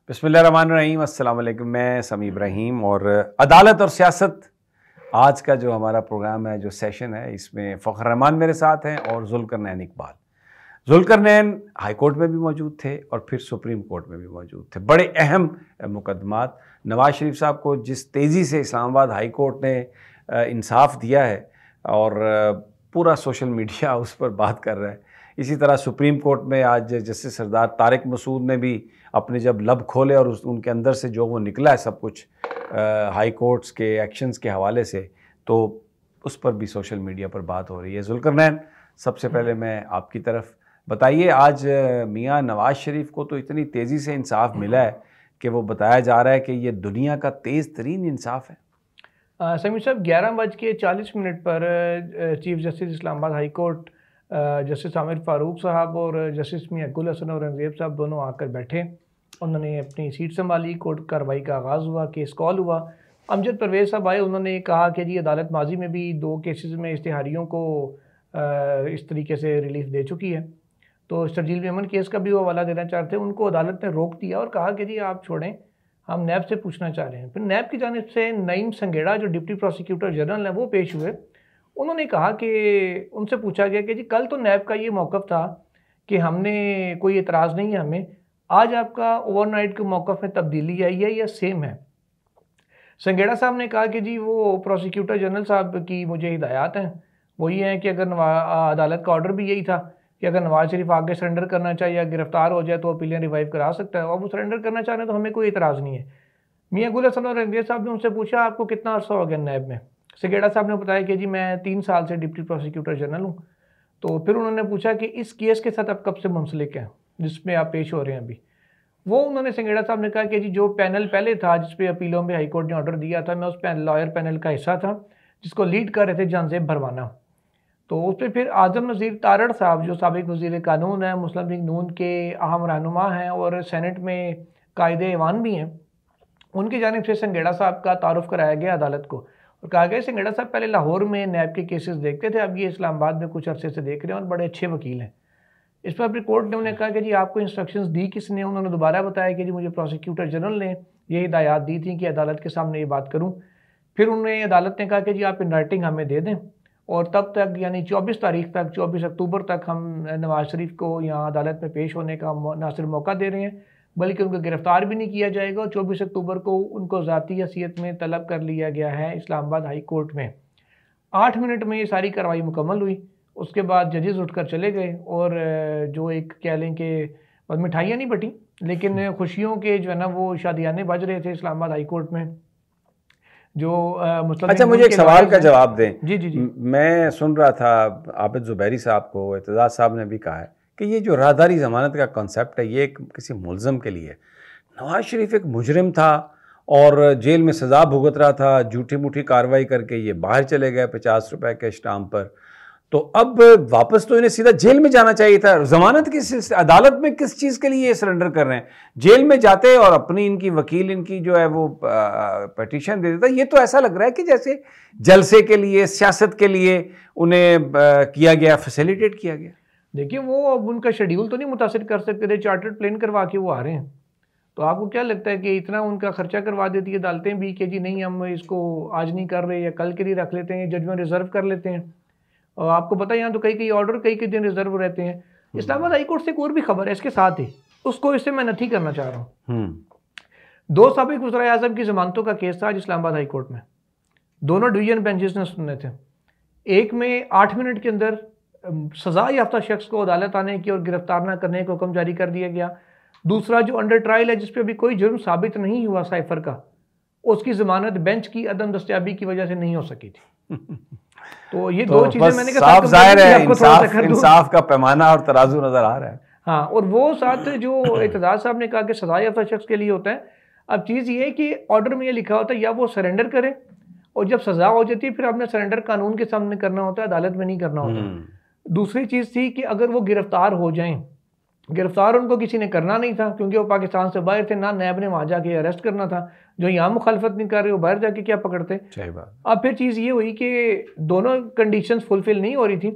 बिस्मिल्लाहिर्रहमानिर्रहीम, अस्सलाम वालेकुम। मैं समी इब्राहिम और अदालत और सियासत आज का जो हमारा प्रोग्राम है, जो सेशन है, इसमें फ़खर रहमान मेरे साथ हैं और जुल्करनैन इकबाल। जुल्करनैन हाई कोर्ट में भी मौजूद थे और फिर सुप्रीम कोर्ट में भी मौजूद थे। बड़े अहम मुकदमात, नवाज़ शरीफ साहब को जिस तेज़ी से इस्लामाबाद हाई कोर्ट ने इंसाफ दिया है और पूरा सोशल मीडिया उस पर बात कर रहा है, इसी तरह सुप्रीम कोर्ट में आज जस्टिस सरदार तारिक मसूद ने भी अपने जब लब खोले और उनके अंदर से जो वो निकला है सब कुछ हाई कोर्ट्स के एक्शंस के हवाले से, तो उस पर भी सोशल मीडिया पर बात हो रही है। जुल्करनैन, सबसे पहले मैं आपकी तरफ बताइए, आज मियां नवाज़ शरीफ को तो इतनी तेज़ी से इंसाफ मिला है कि वो बताया जा रहा है कि ये दुनिया का तेज़ तरीन इंसाफ है। समीर साहब, 11:40 पर chief justice Islamabad high court justice Aamir Farooq साहब और जस्टिस मियां गुल हसन औरंगज़ेब साहब दोनों आकर बैठे। उन्होंने अपनी सीट संभाली, कोर्ट कार्रवाई का आगाज़ हुआ, केस कॉल हुआ। अमजद परवेज़ साहब आए, उन्होंने कहा कि जी अदालत माजी में भी 2 केसेस में इश्तिहारियों को इस तरीके से रिलीफ दे चुकी है, तो शर्जील मेमन केस का भी वो हवाला देना चाहते हैं। उनको अदालत ने रोक दिया और कहा कि जी आप छोड़ें, हम नैब से पूछना चाह रहे हैं। फिर नैब की जानिब से नईम संगेड़ा जो डिप्टी प्रोसिक्यूटर जनरल है वो पेश हुए। उन्होंने कहा कि उनसे पूछा गया कि जी कल तो नैब का ये मौक़िफ़ था कि हमने कोई एतराज़ नहीं है हमें, आज आपका ओवरनाइट के मौक़िफ़ में तब्दीली आई है या सेम है? संगेड़ा साहब ने कहा कि जी वो प्रोसिक्यूटर जनरल साहब की मुझे हिदायत हैं, वो ये हैं कि अगर अदालत का ऑर्डर भी यही था कि अगर नवाज़ शरीफ आगे सरेंडर करना चाहिए या गिरफ्तार हो जाए तो अपीलें रिवाइव करा सकता है, और वो सरेंडर करना चाह रहे हैं तो हमें कोई एतराज़ नहीं है। मियां गुल हसन और रंगीर साहब ने उनसे पूछा आपको कितना अर्सा हो गया नैब में? संगेड़ा साहब ने बताया कि जी मैं 3 साल से डिप्टी प्रोसिक्यूटर जनरल हूँ। तो फिर उन्होंने पूछा कि इस केस के साथ आप कब से मुंसलिक हैं जिसमें आप पेश हो रहे हैं अभी? वो उन्होंने संगेड़ा साहब ने कहा कि जी जो पैनल पहले था जिस पे अपीलों में हाई कोर्ट ने ऑर्डर दिया था, मैं उस लॉयर पैनल का हिस्सा था जिसको लीड कर रहे थे जानजेब भरवाना। तो उस पर फिर आज़म नज़ीर तारड़ साहब जो साबिक वज़ीर कानून है, मुस्लिम लीग नून के अहम रहनुमा हैं और सेनेट में कायदे ऐवान भी हैं, उनकी जानिब से संगेड़ा साहब का तारुफ कराया गया अदालत को और कहा गया संगेड़ा साहब पहले लाहौर में नैब के केसेस देखते थे, अब ये इस्लामाबाद में कुछ अरसे से देख रहे हैं और बड़े अच्छे वकील हैं। इस पर अपनी कोर्ट ने उन्हें कहा कि जी आपको इंस्ट्रक्शंस दी किसने? उन्होंने दोबारा बताया कि जी मुझे प्रोसिक्यूटर जनरल ने ये हिदायत दी थी कि अदालत के सामने ये बात करूं। फिर उन्हें अदालत ने कहा कि जी आप इन राइटिंग हमें दे दें और तब तक यानी 24 तारीख तक, 24 अक्टूबर तक हम नवाज़ शरीफ को यहाँ अदालत में पेश होने का ना सिर्फ मौका दे रहे हैं बल्कि उनको गिरफ्तार भी नहीं किया जाएगा। और 24 अक्टूबर को उनको ज़ाती हैसियत में तलब कर लिया गया है इस्लामाबाद हाई कोर्ट में। 8 मिनट में ये सारी कार्रवाई मुकम्मल हुई। उसके बाद जजेस उठकर चले गए और जो एक कह लें कि मिठाइयाँ नहीं बटी लेकिन खुशियों के जो है ना वो शादियाने बज रहे थे इस्लामाबाद हाई कोर्ट में। जो अच्छा, मुझे एक सवाल का जवाब दें। जी जी जी। मैं सुन रहा था आबिद ज़ुबैरी साहब को, एतजाज़ साहब ने भी कहा है कि ये जो राहदारी ज़मानत का कॉन्सेप्ट है ये किसी मुलज़म के लिए। नवाज़ शरीफ एक मुजरिम था और जेल में सज़ा भुगत रहा था, झूठी मूठी कार्रवाई करके ये बाहर चले गए 50 रुपए के स्टाम्प पर, तो अब वापस तो इन्हें सीधा जेल में जाना चाहिए था। ज़मानत किस अदालत में किस चीज़ के लिए ये सरेंडर कर रहे हैं? जेल में जाते और अपनी इनकी वकील इनकी जो है वो पटिशन दे देता। ये तो ऐसा लग रहा है कि जैसे जलसे के लिए, सियासत के लिए उन्हें किया गया, फैसिलिटेट किया गया। देखिए वो अब उनका शेड्यूल तो नहीं मुतासिर कर सकते थे, चार्टर्ड प्लेन करवा के वो आ रहे हैं। तो आपको क्या लगता है कि इतना उनका खर्चा करवा देती है अदालतें भी कि जी नहीं हम इसको आज नहीं कर रहे या कल के लिए रख लेते हैं, जजमेंट रिजर्व कर लेते हैं। और आपको पता है यहाँ तो कई ऑर्डर कई दिन रिजर्व रहते हैं। इस्लामाबाद हाई कोर्ट से एक और भी खबर है इसके साथ ही, उसको इससे मैं नथी करना चाह रहा हूँ। 2 साबिक वज़ीर आज़म की जमानतों का केस था आज इस्लामाबाद हाई कोर्ट में। दोनों डिवीजन बेंचेस ने सुनने थे। एक में 8 मिनट के अंदर सजा याफ्ता शख्स को अदालत आने की और गिरफ्तार न करने का हुक्म जारी कर दिया गया। दूसरा जो अंडर ट्रायल है जिसपे अभी कोई जुर्म साबित नहीं हुआ साइफर का, उसकी जमानत बेंच की अदम दस्तयाबी की वजह से नहीं हो सकी थी। तो ये दो चीजें मैंने कहा साफ जाहिर है इंसाफ का पैमाना और तराजू नजर आ रहा है। हाँ, और वो साथ जो एतजाज साहब ने कहा कि सजा याफ्ता शख्स के लिए होता है। अब चीज़ ये है कि ऑर्डर में ये लिखा होता है या वो सरेंडर करे और जब सजा हो जाती है फिर आपने सरेंडर कानून के सामने करना होता है, अदालत में नहीं करना होता। दूसरी चीज़ थी कि अगर वो गिरफ्तार हो जाएं, गिरफ्तार उनको किसी ने करना नहीं था क्योंकि वो पाकिस्तान से बाहर थे, ना नैब ने वहाँ जाके अरेस्ट करना था। जो यहाँ मुखालफत नहीं कर रहे वो बाहर जाके क्या पकड़ते। अब फिर चीज़ ये हुई कि दोनों कंडीशंस फुलफिल नहीं हो रही थी,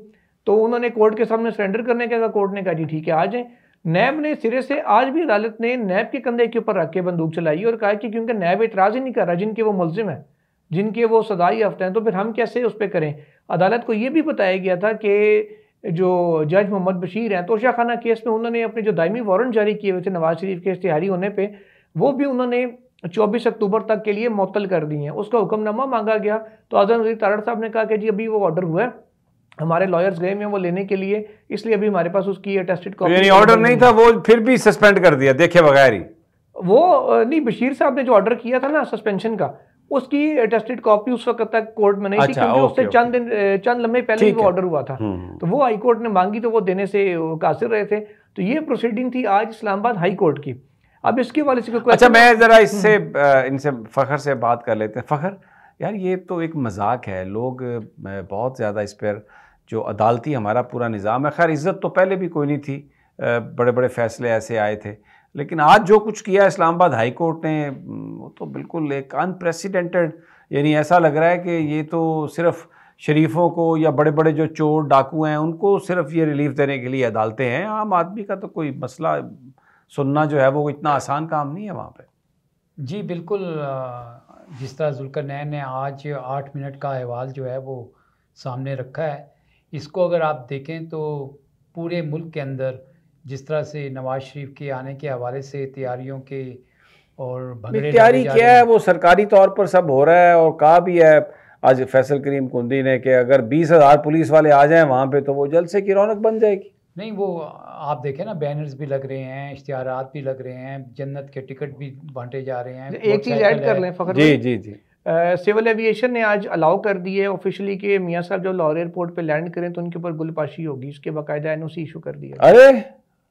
तो उन्होंने कोर्ट के सामने सरेंडर करने का, कोर्ट ने कहा जी ठीक है आ जाएं। नैब ने सिरे से आज भी अदालत ने नैब के कंधे के ऊपर रख के बंदूक चलाई और कहा कि क्योंकि नैब एतराज़ ही नहीं कर रहा जिनके वो मुलजिम है, जिनके वो सदाई याफ्ता हैं, तो फिर हम कैसे उस पर करें। अदालत को ये भी बताया गया था कि जो जज मोहम्मद बशीर हैं तोशा खाना केस में उन्होंने अपने जो दायमी वारंट जारी किए हुए थे नवाज शरीफ के इश्तिहारी होने पे, वो भी उन्होंने 24 अक्टूबर तक के लिए मुअत्तल कर दिए हैं। उसका हुक्मनामा मांगा गया तो आज़म वज़ीर तारड़ साहब ने कहा कि जी अभी वो ऑर्डर हुआ है, हमारे लॉयर्स गए हैं वो लेने के लिए, इसलिए अभी हमारे पास उसकी अटेस्टेड कॉपी। यानी ऑर्डर नहीं था, वो फिर भी सस्पेंड कर दिया देखे बगैर ही। वो नहीं, बशीर साहब ने जो ऑर्डर किया था ना सस्पेंशन का, उसकी अटेस्टेड कॉपी उस वक्त तक कोर्ट में नहीं थी, क्योंकि उससे चंद लम्हे पहले ही वो ऑर्डर हुआ था। तो वो हाई कोर्ट ने मांगी तो वो देने से कासिर रहे थे। तो ये प्रोसीडिंग थी आज इस्लामाबाद हाई कोर्ट की। अब इसके वाले से अच्छा, मैं जरा इससे इनसे फ़खर से बात कर लेते हैं। फ़खर यार, ये तो एक मजाक है, लोग बहुत ज़्यादा इस पर जो अदालती हमारा पूरा निज़ाम है, खैर इज़्ज़त तो पहले भी कोई नहीं थी, बड़े बड़े फ़ैसले ऐसे आए थे, लेकिन आज जो कुछ किया इस्लामाबाद हाई कोर्ट ने वो तो बिल्कुल एक अनप्रेसिडेंटेड, यानी ऐसा लग रहा है कि ये तो सिर्फ शरीफों को या बड़े बड़े जो चोर डाकू हैं उनको सिर्फ ये रिलीफ देने के लिए अदालतें हैं। आम आदमी का तो कोई मसला सुनना जो है वो इतना आसान काम नहीं है वहाँ पे। जी बिल्कुल, जिस तरह ज़ुल्करनैन ने आज 8 मिनट का अहवाल जो है वो सामने रखा है, इसको अगर आप देखें तो पूरे मुल्क के अंदर जिस तरह से नवाज शरीफ के आने के हवाले से तैयारियों के और भंगड़े तैयारी क्या है, वो सरकारी तौर पर सब हो रहा है, और कहा भी है आज फैसल करीम कुंदी ने कि अगर 20,000 पुलिस वाले आ जाएं वहाँ पे तो वो जलसे की रौनक बन जाएगी। नहीं, वो आप देखें ना, बैनर्स भी लग रहे हैं, इश्तिहारात भी लग रहे हैं, जन्नत के टिकट भी बांटे जा रहे हैं। एक चीज़ ऐड कर लें फ़खर, जी जी जी, सिविल एविएशन ने आज अलाउ कर दी है ऑफिशियली कि मियाँ साहब जब लाहौर एयरपोर्ट पे लैंड करें तो उनके ऊपर गुलपाशी होगी, इसके बाकायदा एनओसी इशू कर दिया। अरे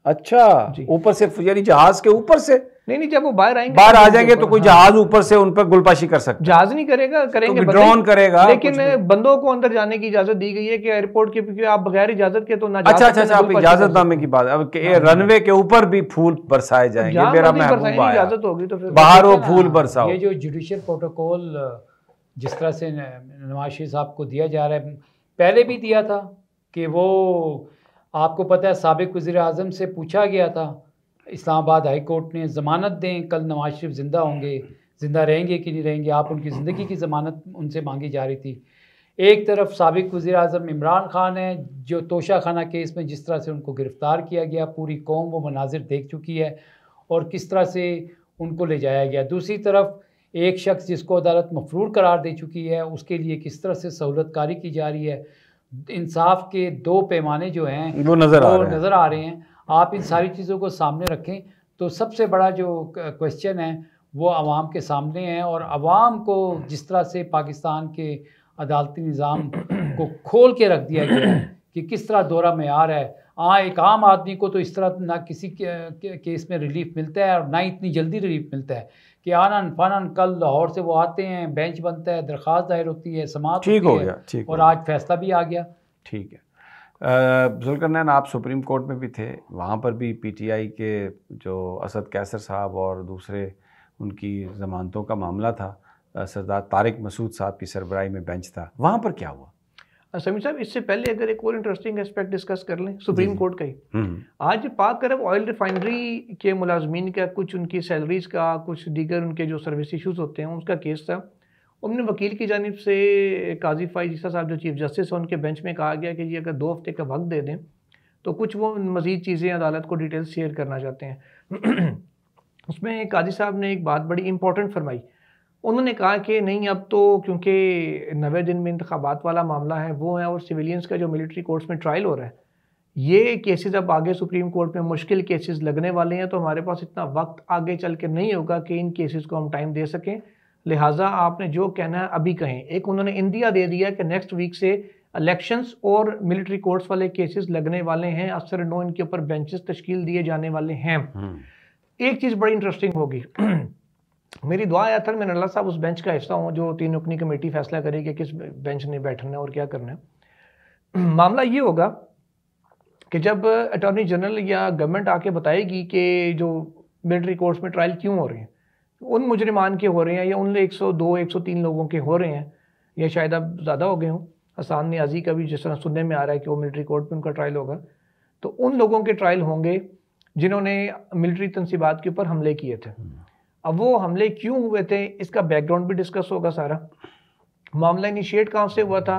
अच्छा, ऊपर से, यानी जहाज के ऊपर से? नहीं, जब वो बाहर आएंगे, बाहर आ जाएंगे तो कोई जहाज ऊपर से उन पर गुलपाशी कर सकता है? जहाज नहीं करेगा, करेंगे तो ड्रोन करेगा, लेकिन बंदों को अंदर जाने की इजाजत दी गई है कि एयरपोर्ट के, क्योंकि आप बगैर इजाजत के तो ना। अच्छा, आप इजाजतनामे की बात, अब रनवे के ऊपर भी फूल बरसाए जाएंगे, मेरा महबूब आया, इजाजत होगी तो फिर बाहर वो फूल बरसाओ। ये जो जुडिशियल प्रोटोकॉल जिस तरह से नवाज शरीफ साहब को दिया जा रहा है, पहले भी दिया था कि वो, आपको पता है साबिक वज़ीर आज़म से पूछा गया था, इस्लामाबाद हाई कोर्ट ने ज़मानत दें, कल नवाज शरीफ ज़िंदा होंगे, ज़िंदा रहेंगे कि नहीं रहेंगे, आप उनकी ज़िंदगी की ज़मानत उनसे मांगी जा रही थी। एक तरफ साबिक वज़ीर आज़म इमरान खान है, जो तोशा खाना केस में जिस तरह से उनको गिरफ़्तार किया गया, पूरी कौम वो मनाजिर देख चुकी है और किस तरह से उनको ले जाया गया। दूसरी तरफ एक शख्स जिसको अदालत मफरूर करार दे चुकी है, उसके लिए किस तरह से सहूलतकारी की जा रही है। इंसाफ के दो पैमाने जो हैं वो नज़र आ रहे हैं। आप इन सारी चीज़ों को सामने रखें तो सबसे बड़ा जो क्वेश्चन है वो आवाम के सामने है, और आवाम को जिस तरह से पाकिस्तान के अदालती निज़ाम को खोल के रख दिया गया है कि किस तरह दौरा मेयार है। एक आम आदमी को तो इस तरह ना किसी केस में रिलीफ मिलता है और ना इतनी जल्दी रिलीफ मिलता है कि आनन फनन कल लाहौर से वो आते हैं, बेंच बनता है, दरख्वास्त दायर होती है, समाअत होती है, और आज फैसला भी आ गया। ठीक है, ज़ुल्करनैन आप सुप्रीम कोर्ट में भी थे, वहाँ पर भी पीटीआई के जो असद कैसर साहब और दूसरे उनकी ज़मानतों का मामला था, सरदार तारिक मसूद साहब की सरबराही में बेंच था, वहाँ पर क्या हुआ? समीर साहब, इससे पहले अगर एक और इंटरेस्टिंग एस्पेक्ट डिस्कस कर लें सुप्रीम कोर्ट का ही, आज पाक अरब ऑयल रिफाइनरी के मुलाजमीन का कुछ उनकी सैलरीज का, कुछ दीगर उनके जो सर्विस इशूज़ होते हैं उसका केस था। उन्होंने वकील की जानिब से काजी फ़ाइज़ ईसा साहब जो चीफ जस्टिस हैं उनके बेंच में कहा गया कि जी अगर 2 हफ्ते का वक्त दे दें तो कुछ वो मज़ीद चीज़ें अदालत को डिटेल्स शेयर करना चाहते हैं। उसमें काजी साहब ने एक बात बड़ी इंपॉर्टेंट फरमाई। उन्होंने कहा कि नहीं, अब तो क्योंकि 90 दिन में इंतखाबात वाला मामला है वो है, और सिविलियंस का जो मिलिट्री कोर्ट्स में ट्रायल हो रहा है, ये केसेस अब आगे सुप्रीम कोर्ट में मुश्किल केसेस लगने वाले हैं, तो हमारे पास इतना वक्त आगे चल के नहीं होगा कि इन केसेस को हम टाइम दे सकें, लिहाजा आपने जो कहना है अभी कहें। एक उन्होंने इंदिया दे दिया कि नेक्स्ट वीक से इलेक्शंस और मिलिट्री कोर्ट्स वाले केसेस लगने वाले हैं, असर नो इनके ऊपर बेंचेस तश्कील दिए जाने वाले हैं। एक चीज़ बड़ी इंटरेस्टिंग होगी, मेरी दुआ है था मैं अल्लाह साहब उस बेंच का हिस्सा हूँ जो 3 रुकनी कमेटी फैसला करेगी किस बेंच ने बैठना है और क्या करना है। मामला ये होगा कि जब अटॉर्नी जनरल या गवर्नमेंट आके बताएगी कि जो मिलिट्री कोर्ट्स में ट्रायल क्यों हो रहे हैं, उन मुजरिमान के हो रहे हैं या उन 102 103 लोगों के हो रहे हैं, या शायद अब ज़्यादा हो गए हों, हसान नियाजी का भी जिस तरह सुनने में आ रहा है कि वो मिलिट्री कोर्ट में उनका ट्रायल होगा, तो उन लोगों के ट्रायल होंगे जिन्होंने मिलिट्री तंसीबात के ऊपर हमले किए थे। अब वो हमले क्यों हुए थे इसका बैकग्राउंड भी डिस्कस होगा सारा। मामला इनिशिएट कहाँ से हुआ था?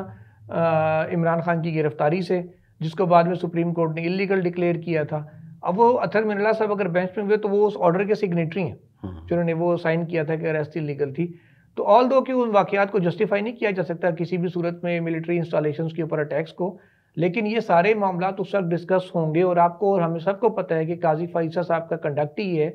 इमरान खान की गिरफ्तारी से, जिसको बाद में सुप्रीम कोर्ट ने इलीगल डिक्लेयर किया था। अब वो अतर मिर्ला साहब अगर बेंच में हुए तो वो उस ऑर्डर के सिग्नेटरी हैं जिन्होंने वो साइन किया था कि अरेस्ट इलीगल थी। तो ऑल दो कि उन वाकयात को जस्टिफाई नहीं किया जा सकता किसी भी सूरत में मिलिट्री इंस्टॉलेशंस के ऊपर अटैक्स को, लेकिन ये सारे मामला उस वक्त डिस्कस होंगे। और आपको और हमें सबको पता है कि काजी फैसल साहब का कंडक्ट ही है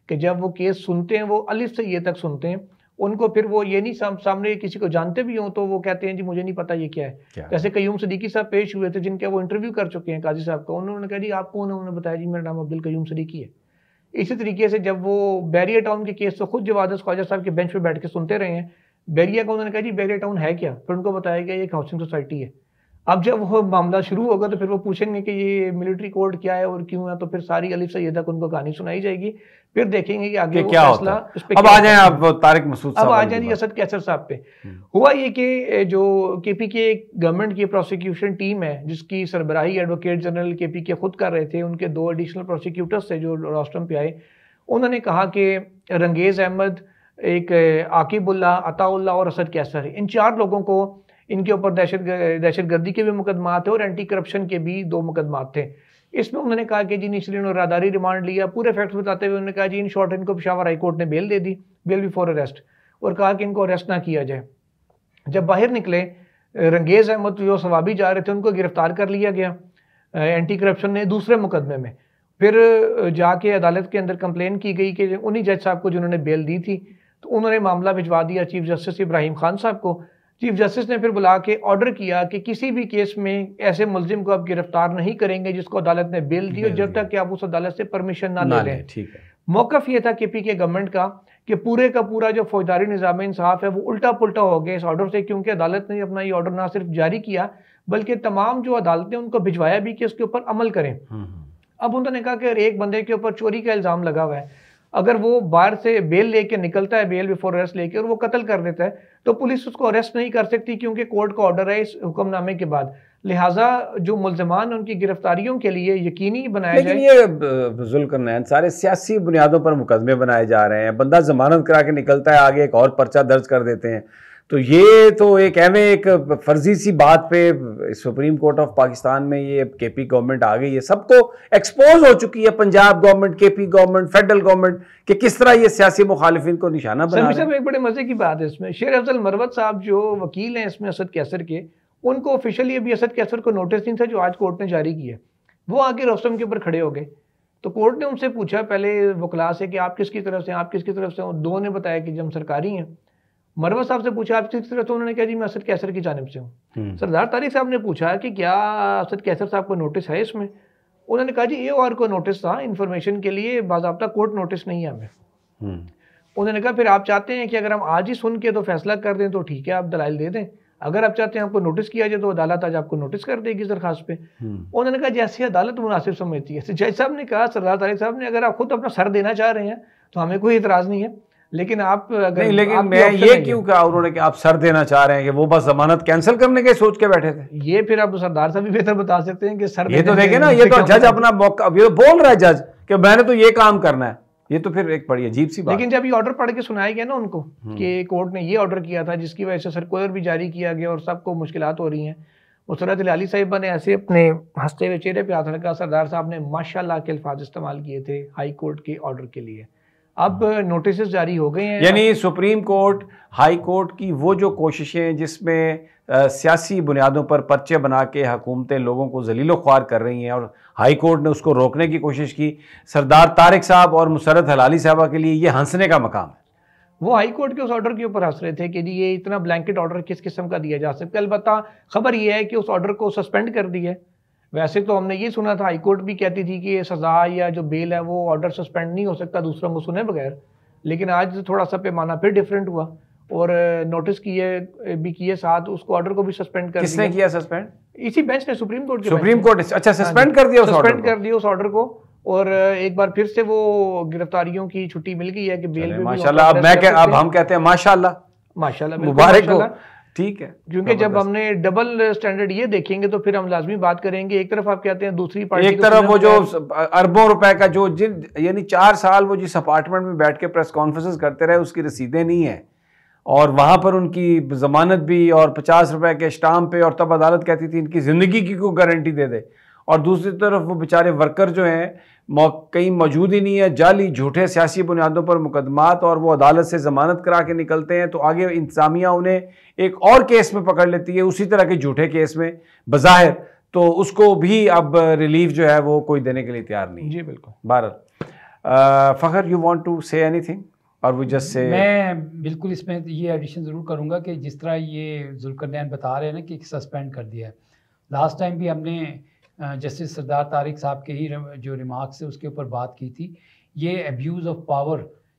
कि जब वो केस सुनते हैं वो अलिफ से ये तक सुनते हैं, उनको फिर वो ये नहीं सामने किसी को जानते भी हों तो वो कहते हैं जी मुझे नहीं पता ये क्या है। जैसे कयूम सिद्दीकी साहब पेश हुए थे जिनके वो इंटरव्यू कर चुके हैं काजी साहब को, उन्होंने कहा जी आपको, उन्होंने बताया जी मेरा नाम अब्दुल कयूम सिद्दीकी है। इसी तरीके से जब वो बैरिया टाउन के केस तो खुद जवाद ख्वाजा साहब के बेंच पे बैठ के सुनते रहे हैं, बैरिया को उन्होंने कहा जी बैरिया टाउन है क्या, फिर उनको बताया गया ये एक हाउसिंग सोसाइटी है। अब जब वो मामला शुरू होगा तो फिर वो पूछेंगे कि ये मिलिट्री कोड क्या है और क्यों है, तो फिर सारी अलिफ से ये तक उनको कहानी सुनाई जाएगी। फिर देखेंगे कि आगे क्या फैसला होता है। अब आ जाएं आप तारिक मसूद साहब, अब आ जाए असद कैसर साहब पे। हुआ ये कि जो केपी के गवर्नमेंट की प्रोसिक्यूशन टीम है जिसकी सरबराही एडवोकेट जनरल केपी के खुद कर रहे थे, उनके 2 एडिशनल प्रोसिक्यूटर्स थे जो रोस्टम पे आए, उन्होंने कहा कि रंगेज अहमद, एक आकिबुल्ला, अताउल्ला और असद कैसर, इन 4 लोगों को इनके ऊपर दहशतगर्दी के भी मुकदमा थे और एंटी करप्शन के भी 2 मुकदमा थे। इसमें उन्होंने कहा कि जी इनिशियली उन्होंने रादारी रिमांड लिया, पूरे फैक्ट्स बताते हुए उन्होंने कहा जी इन शॉर्ट इनको पेशावर हाई कोर्ट ने बेल दे दी, बेल बिफोर अरेस्ट, और कहा कि इनको अरेस्ट ना किया जाए। जब बाहर निकले रंगेज अहमद जो सवाबी जा रहे थे उनको गिरफ्तार कर लिया गया एंटी करप्शन ने दूसरे मुकदमे में। फिर जाके अदालत के अंदर कंप्लेन की गई कि उन्हीं जज साहब को जिन्होंने बेल दी थी, तो उन्होंने मामला भिजवा दिया चीफ जस्टिस इब्राहिम खान साहब को। चीफ जस्टिस ने फिर बुला के ऑर्डर किया कि किसी भी केस में ऐसे मुलजिम को आप गिरफ्तार नहीं करेंगे जिसको अदालत ने बेल दी, और जब तक कि आप उस अदालत से परमिशन ना ले लें। ठीक है। मौकफ ये था केपी के गवर्नमेंट का कि पूरे का पूरा जो फौजदारी निज़ाम इंसाफ है वो उल्टा पुल्टा हो गया इस ऑर्डर से, क्योंकि अदालत ने अपना ये ऑर्डर ना सिर्फ जारी किया बल्कि तमाम जो अदालतें उनको भिजवाया भी कि उसके ऊपर अमल करें। अब उन्होंने कहा कि एक बंदे के ऊपर चोरी का इल्ज़ाम लगा हुआ है, अगर वो बाहर से बेल लेके निकलता है, बेल बिफोर अरेस्ट लेके, और वो कत्ल कर देता है, तो पुलिस उसको अरेस्ट नहीं कर सकती क्योंकि कोर्ट का ऑर्डर है इस हुक्मनामे के बाद। लिहाजा जो मुल्ज़मान उनकी गिरफ्तारियों के लिए यकीनी बनाया जाए। लेकिन ये जुल्करनैन सारे सियासी बुनियादों पर मुकदमे बनाए जा रहे हैं, बंदा जमानत करा के निकलता है, आगे एक और पर्चा दर्ज कर देते हैं, तो ये तो एक एक फर्जी सी बात पे सुप्रीम कोर्ट ऑफ पाकिस्तान में ये केपी गवर्नमेंट आ गई है, सबको एक्सपोज हो चुकी है, Punjab government, KP government, federal government, कि किस तरह ये सियासी मुखालिफिन को निशाना बना रहे हैं। एक बड़े मजे की बात है इसमें, शेर अफजल मरवत साहब जो वकील हैं इसमें असद कैसर के, उनको ऑफिशियली अभी असद कैसर को नोटिस नहीं था जो आज कोर्ट ने जारी किया। वो आके रोस्टम के ऊपर खड़े हो गए, तो कोर्ट ने उनसे पूछा पहले वकला से कि आप किसकी तरफ से, आप किसकी तरफ से हो। 2 ने बताया कि हम सरकारी हैं। मरवत साहब से पूछा आप किस तरफ से, उन्होंने कहा जी मैं असद कैसर की जानिब से हूँ। सरदार तारिक साहब ने पूछा कि क्या असद कैसर साहब को नोटिस है इसमें, उन्होंने कहा जी AOR को नोटिस था इन्फॉर्मेशन के लिए, बाज़ाब्ता कोर्ट नोटिस नहीं है हमें। उन्होंने कहा फिर आप चाहते हैं कि अगर हम आज ही सुन के तो फैसला कर दें तो ठीक है, आप दलाइल दे दें, अगर आप चाहते हैं आपको नोटिस किया जाए तो अदालत आज आपको नोटिस कर देगी दरखास्त पे। उन्होंने कहा जैसे अदालत मुनासिब समझती है। जज साहब ने कहा, सरदार तारिक साहब ने, अगर आप खुद अपना सर देना चाह रहे हैं तो हमें कोई इतराज़ नहीं है, लेकिन आप अगर नहीं, लेकिन मैं ये क्यों कहा उन्होंने कि आप सर देना चाह रहे हैं कि वो बस जमानत कैंसिल करने के सोच के बैठे थे। ये फिर आप सरदार साहब भी बेहतर बता सकते हैं कि सर ये तो देखे ना, ये तो जज अपना मौका, ये तो बोल रहा है जज कि मैंने तो ये काम करना है, ये तो फिर एक बड़ी अजीब सी बात। लेकिन जब ये ऑर्डर पढ़ के सुनाया गया ना उनको कि कोर्ट ने ये ऑर्डर किया था जिसकी वजह से सर्कुलर भी जारी किया गया और सबको मुश्किलात हो रही हैं, मुसरत अली साहिबा ने ऐसे अपने हंसते हुए चेहरे पे हाथ रखा, सरदार साहब ने माशाल्लाह के अल्फाज इस्तेमाल किए थे हाई कोर्ट के ऑर्डर के लिए। अब नोटिस जारी हो गए हैं, यानी सुप्रीम कोर्ट, हाई कोर्ट की वो जो कोशिशें जिसमें सियासी बुनियादों पर पर्चे बना के हुकूमतें लोगों को जलीलो ख्वार कर रही हैं और हाई कोर्ट ने उसको रोकने की कोशिश की, सरदार तारिक साहब और मुसरत हलाली साहबा के लिए ये हंसने का मकाम है। वो हाई कोर्ट के उस ऑर्डर के ऊपर हंस रहे थे कि जी ये इतना ब्लैंकेट ऑर्डर किस किस्म का दिया जा सकता है। अलबत्ता खबर ये है कि उस ऑर्डर को सस्पेंड कर दिया है। वैसे तो हमने ये सुना था, हाई कोर्ट भी कहती थी कि ये सज़ा या जो बेल है वो ऑर्डर सस्पेंड नहीं हो सकता दूसरों को सुने बगैर, लेकिन आज थोड़ा सा पैमाना फिर डिफरेंट हुआ और नोटिस किए साथ उसको ऑर्डर को भी सस्पेंड कर दिया। किसने किया सस्पेंड? इसी बेंच ने, सुप्रीम कोर्ट के सुप्रीम कोर्ट। अच्छा, सस्पेंड कर दिया, सस्पेंड कर दिया उस ऑर्डर को, और एक बार फिर से वो गिरफ्तारियों की छुट्टी मिल गई है कि बेल भी माशाल्लाह। अब हम कहते हैं माशाल्लाह, माशाल्लाह, मुबारक हो। ठीक है, क्योंकि जब हमने डबल स्टैंडर्ड ये देखेंगे तो फिर हम लाजमी बात करेंगे। एक तरफ आप कहते हैं दूसरी पार्टी, एक तरफ वो जो अरबों रुपए का जो यानी 4 साल वो जिस अपार्टमेंट में बैठ के प्रेस कॉन्फ्रेंस करते रहे उसकी रसीदें नहीं है, और वहां पर उनकी जमानत भी और 50 रुपए के स्टाम्प पे, और तब अदालत कहती थी इनकी जिंदगी की कोई गारंटी दे दे, और दूसरी तरफ वो बेचारे वर्कर जो हैं कहीं मौजूद ही नहीं है, जाली झूठे सियासी बुनियादों पर मुकदमात, और वो अदालत से जमानत करा के निकलते हैं तो आगे इंतजामिया उन्हें एक और केस में पकड़ लेती है उसी तरह के झूठे केस में बज़ाहिर, तो उसको भी अब रिलीफ जो है वो कोई देने के लिए तैयार नहीं। जी बिल्कुल। Bharat Fakhar, you want to say anything और वो जस्ट से? मैं बिल्कुल इसमें ये एडिशन ज़रूर करूँगा कि जिस तरह ये जुल्करनैन बता रहे हैं ना कि सस्पेंड कर दिया है, लास्ट टाइम भी हमने जस्टिस सरदार तारिक साहब के ही जो रिमार्क्स है उसके ऊपर बात की थी। ये abuse of power,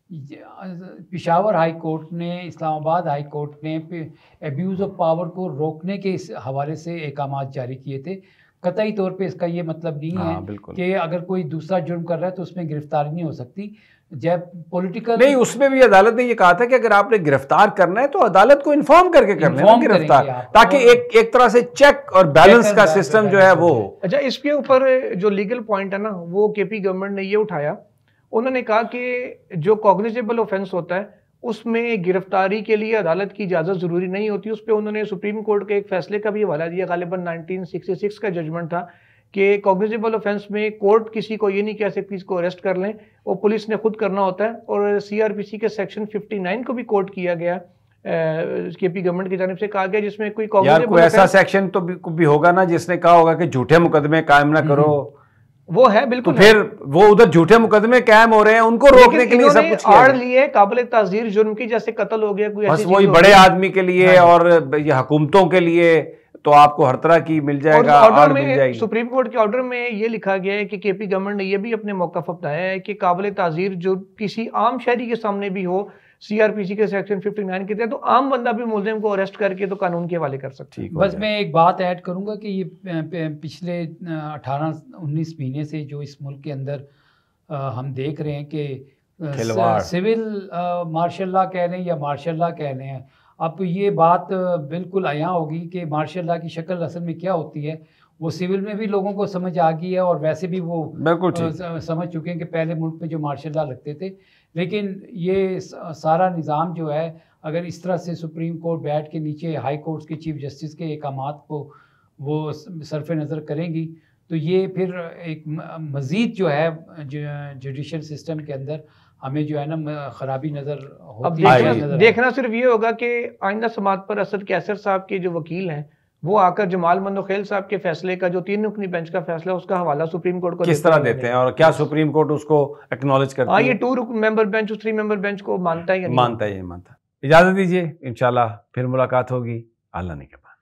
Peshawar high court ने, इस्लामाबाद हाई कोर्ट ने अब्यूज़ ऑफ पावर को रोकने के इस हवाले से अहकामात जारी किए थे। कतई तौर पे इसका ये मतलब नहीं है कि अगर कोई दूसरा जुर्म कर रहा है तो उसमें गिरफ्तारी नहीं हो सकती। जब पॉलिटिकल नहीं, उसमें भी अदालत ने ये कहा था कि अगर आपने गिरफ्तार करना है तो अदालत को इन्फॉर्म करके करना है गिरफ्तार, ताकि एक तरह से चेक और बैलेंस का सिस्टम जो है वो हो। अच्छा, इसके ऊपर जो लीगल पॉइंट है ना वो केपी गवर्नमेंट ने ये उठाया, उन्होंने कहा कि जो कॉग्निजेबल ऑफेंस होता है उसमें गिरफ्तारी के लिए अदालत की इजाज़त ज़रूरी नहीं होती। उस पर उन्होंने सुप्रीम कोर्ट के एक फैसले का भी हवाला दिया, गालिबन 1966 का जजमेंट था कि कॉग्निजेबल ऑफेंस में कोर्ट किसी को ये नहीं कह सकती इसको अरेस्ट कर लें, वो पुलिस ने खुद करना होता है। और सीआरपीसी के सेक्शन 59 को भी कोर्ट किया गया, केपी गवर्नमेंट की जानिब से कहा गया, जिसमें कोई कोई ऐसा सेक्शन तो भी होगा ना जिसने कहा होगा कि झूठे मुकदमे कायम ना करो। वो है बिल्कुल, तो फिर वो उधर झूठे मुकदमे कायम हो रहे हैं, उनको रोकने के लिए सब कुछ आड़ लिए काबिल ताज़ीर जुर्म की, जैसे कत्ल हो गया कोई, बस वही बड़े आदमी के लिए और ये हुकूमतों के लिए तो आपको हर तरह की मिल जाएगा, ऑर्डर में सुप्रीम कोर्ट के ऑर्डर में ये लिखा गया है कि केपी गवर्नमेंट ने ये भी अपने मौक़िफ़ अपनाया है कि काबिल ताज़ीर जो किसी आम शहरी के सामने भी हो, सीआरपीसी के सेक्शन 59 के तहत, तो आम बंदा भी मुलजिम को अरेस्ट करके तो कानून के हवाले कर सकते हैं। बस मैं एक बात ऐड करूंगा कि ये पिछले 18-19 महीने से जो इस मुल्क के अंदर हम देख रहे हैं कि सिविल मार्शल लॉ कह लें या मार्शल लॉ कह लें, अब तो ये बात बिल्कुल आया होगी कि मार्शल लॉ की शक्ल असल में क्या होती है, वो सिविल में भी लोगों को समझ आ गई है और वैसे भी वो समझ चुके हैं कि पहले मुल्क में जो मार्शल लॉ लगते थे। लेकिन ये सारा निज़ाम जो है अगर इस तरह से सुप्रीम कोर्ट बैठ के नीचे हाई कोर्ट्स के चीफ जस्टिस के अहकामात को वो सरफ नज़र करेंगी तो ये फिर एक मज़ीद जो है जुडिशल सिस्टम के अंदर हमें जो है ना ख़राबी नज़र होती है। देखना सिर्फ ये होगा कि आइंदा समात पर असद कैसर साहब के जो वकील हैं वो आकर जमाल मंदोखेल साहब के फैसले का जो 3 रुकनी बेंच का फैसला उसका हवाला सुप्रीम कोर्ट को किस तरह देते हैं और क्या सुप्रीम कोर्ट उसको एक्नॉलेज करती है? ये 2 मेंबर बेंच 3 मेंबर बेंच को मानता है या नहीं मानता है? इजाज़त दीजिए, इंशाल्लाह फिर मुलाकात होगी अल्लाह ने के बाद।